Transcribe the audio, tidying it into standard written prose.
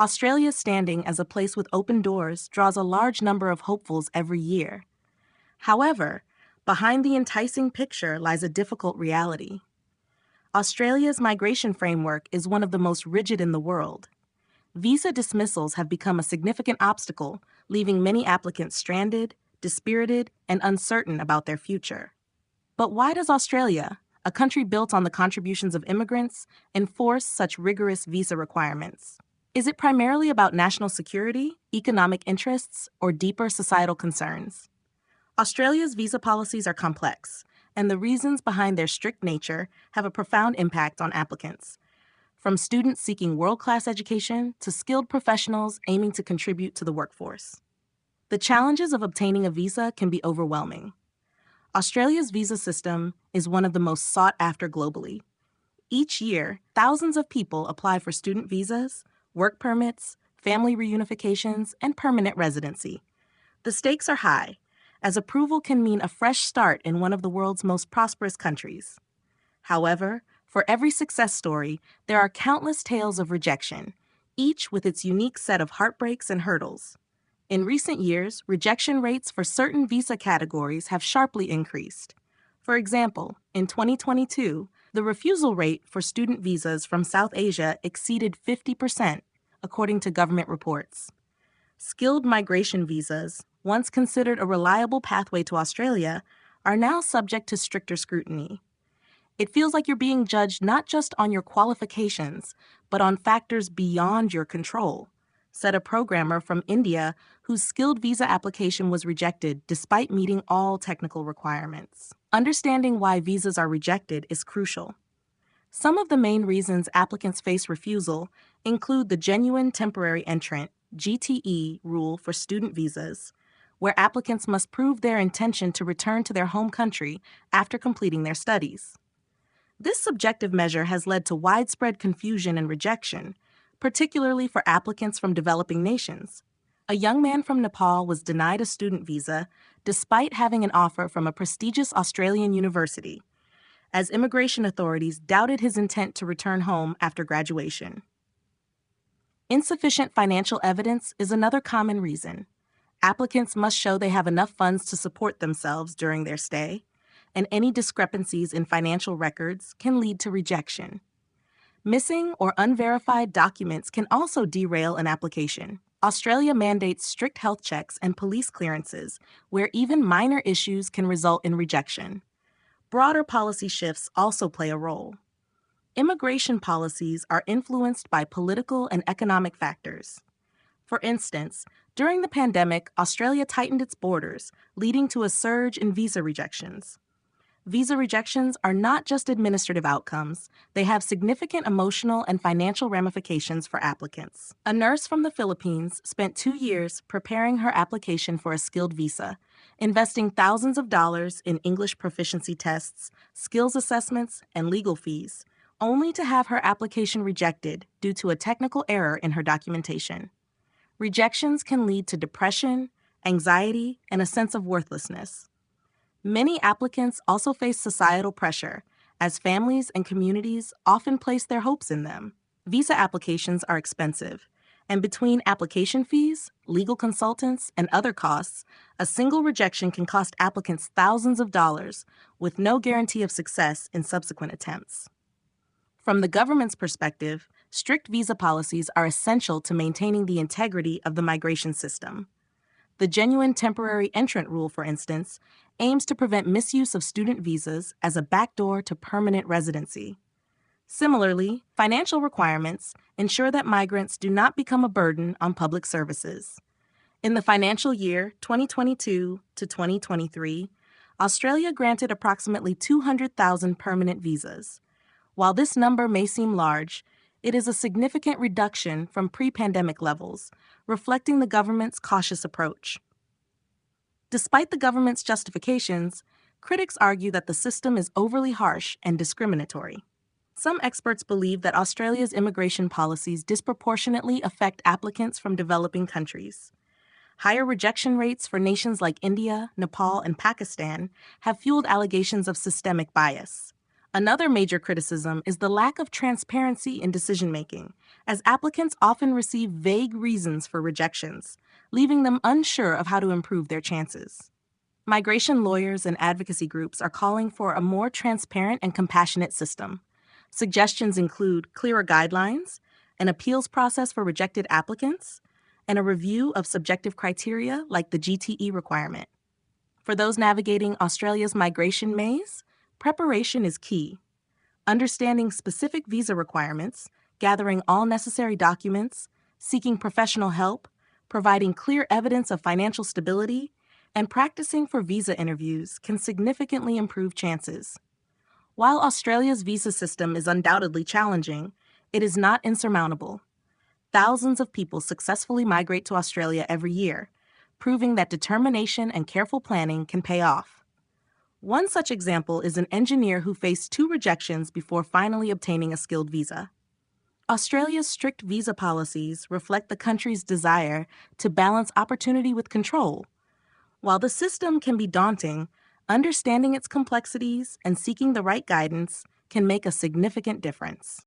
Australia's standing as a place with open doors draws a large number of hopefuls every year. However, behind the enticing picture lies a difficult reality. Australia's migration framework is one of the most rigid in the world. Visa dismissals have become a significant obstacle, leaving many applicants stranded, dispirited, and uncertain about their future. But why does Australia, a country built on the contributions of immigrants, enforce such rigorous visa requirements? Is it primarily about national security, economic interests, or deeper societal concerns? Australia's visa policies are complex, and the reasons behind their strict nature have a profound impact on applicants, from students seeking world-class education to skilled professionals aiming to contribute to the workforce. The challenges of obtaining a visa can be overwhelming. Australia's visa system is one of the most sought after globally. Each year, thousands of people apply for student visas, work permits, family reunifications, and permanent residency. The stakes are high, as approval can mean a fresh start in one of the world's most prosperous countries. However, for every success story, there are countless tales of rejection, each with its unique set of heartbreaks and hurdles. In recent years, rejection rates for certain visa categories have sharply increased. For example, in 2022, the refusal rate for student visas from South Asia exceeded 50%, according to government reports. Skilled migration visas, once considered a reliable pathway to Australia, are now subject to stricter scrutiny. It feels like you're being judged not just on your qualifications, but on factors beyond your control, said a programmer from India whose skilled visa application was rejected despite meeting all technical requirements. Understanding why visas are rejected is crucial. Some of the main reasons applicants face refusal include the Genuine Temporary Entrant (GTE) rule for student visas, where applicants must prove their intention to return to their home country after completing their studies. This subjective measure has led to widespread confusion and rejection, particularly for applicants from developing nations. A young man from Nepal was denied a student visa despite having an offer from a prestigious Australian university, as immigration authorities doubted his intent to return home after graduation. Insufficient financial evidence is another common reason. Applicants must show they have enough funds to support themselves during their stay, and any discrepancies in financial records can lead to rejection. Missing or unverified documents can also derail an application. Australia mandates strict health checks and police clearances, where even minor issues can result in rejection. Broader policy shifts also play a role. Immigration policies are influenced by political and economic factors. For instance, during the pandemic, Australia tightened its borders, leading to a surge in visa rejections. Visa rejections are not just administrative outcomes, they have significant emotional and financial ramifications for applicants. A nurse from the Philippines spent 2 years preparing her application for a skilled visa, investing thousands of dollars in English proficiency tests, skills assessments, and legal fees, only to have her application rejected due to a technical error in her documentation. Rejections can lead to depression, anxiety, and a sense of worthlessness. Many applicants also face societal pressure, as families and communities often place their hopes in them. Visa applications are expensive, and between application fees, legal consultants, and other costs, a single rejection can cost applicants thousands of dollars, with no guarantee of success in subsequent attempts. From the government's perspective, strict visa policies are essential to maintaining the integrity of the migration system. The Genuine Temporary Entrant rule, for instance, aims to prevent misuse of student visas as a backdoor to permanent residency. Similarly, financial requirements ensure that migrants do not become a burden on public services. In the financial year 2022 to 2023, Australia granted approximately 200,000 permanent visas. While this number may seem large, it is a significant reduction from pre-pandemic levels, reflecting the government's cautious approach. Despite the government's justifications, critics argue that the system is overly harsh and discriminatory. Some experts believe that Australia's immigration policies disproportionately affect applicants from developing countries. Higher rejection rates for nations like India, Nepal, and Pakistan have fueled allegations of systemic bias. Another major criticism is the lack of transparency in decision making, as applicants often receive vague reasons for rejections, leaving them unsure of how to improve their chances. Migration lawyers and advocacy groups are calling for a more transparent and compassionate system. Suggestions include clearer guidelines, an appeals process for rejected applicants, and a review of subjective criteria like the GTE requirement. For those navigating Australia's migration maze, preparation is key. Understanding specific visa requirements, gathering all necessary documents, seeking professional help, providing clear evidence of financial stability, and practicing for visa interviews can significantly improve chances. While Australia's visa system is undoubtedly challenging, it is not insurmountable. Thousands of people successfully migrate to Australia every year, proving that determination and careful planning can pay off. One such example is an engineer who faced 2 rejections before finally obtaining a skilled visa. Australia's strict visa policies reflect the country's desire to balance opportunity with control. While the system can be daunting, understanding its complexities and seeking the right guidance can make a significant difference.